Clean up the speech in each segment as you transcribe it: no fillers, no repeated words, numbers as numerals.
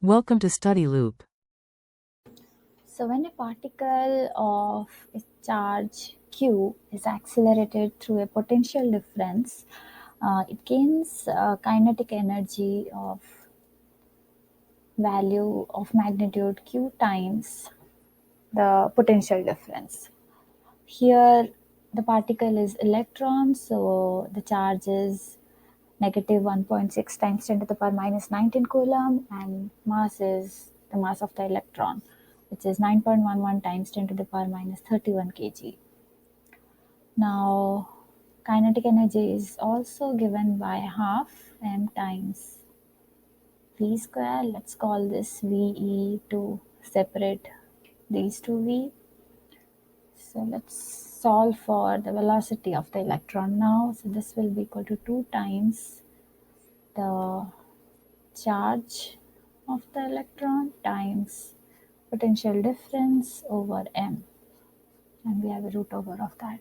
Welcome to Study Loop. So when a particle of a charge q is accelerated through a potential difference, it gains kinetic energy of value of magnitude q times the potential difference. Here the particle is electron, so the charge is negative 1.6 times 10 to the power minus 19 coulomb, and mass is the mass of the electron, which is 9.11 times 10 to the power minus 31 kg. Now kinetic energy is also given by half m times v square. Let's call this ve to separate these two v. So let's solve for the velocity of the electron now. So this will be equal to 2 times the charge of the electron times potential difference over m, and we have a root over of that,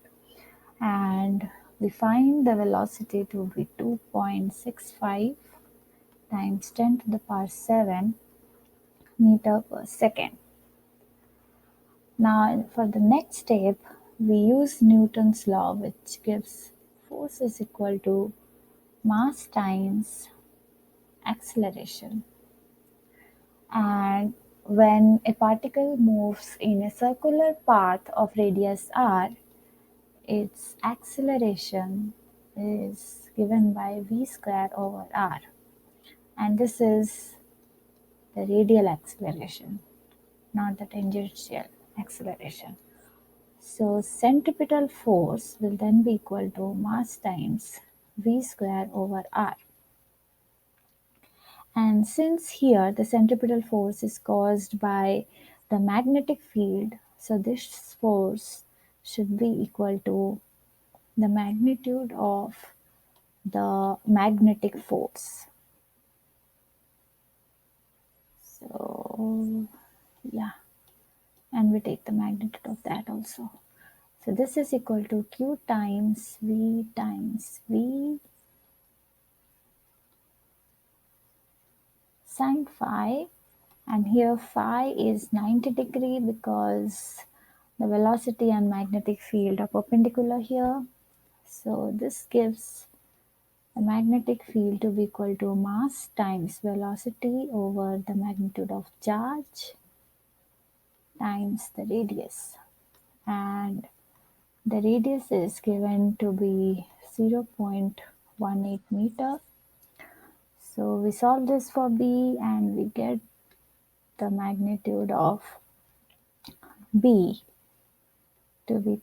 and we find the velocity to be 2.65 times 10 to the power 7 meter per second. Now for the next step, we use Newton's law, which gives force is equal to mass times acceleration. And when a particle moves in a circular path of radius r, its acceleration is given by v square over r. And this is the radial acceleration, not the tangential acceleration. So centripetal force will then be equal to mass times v square over r. And since here the centripetal force is caused by the magnetic field, so this force should be equal to the magnitude of the magnetic force. So yeah, and we take the magnitude of that also. So this is equal to q times v sine phi, and here phi is 90 degree because the velocity and magnetic field are perpendicular here. So this gives the magnetic field to be equal to mass times velocity over the magnitude of charge times the radius, and the radius is given to be 0.18 meter. So we solve this for b and we get the magnitude of b to be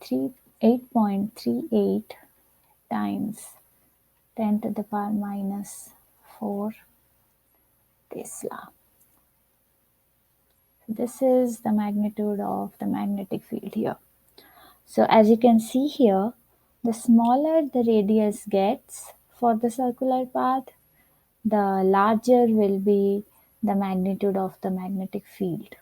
8.38 times 10 to the power minus 4 Tesla. This is the magnitude of the magnetic field here. So as you can see here, the smaller the radius gets for the circular path, the larger will be the magnitude of the magnetic field.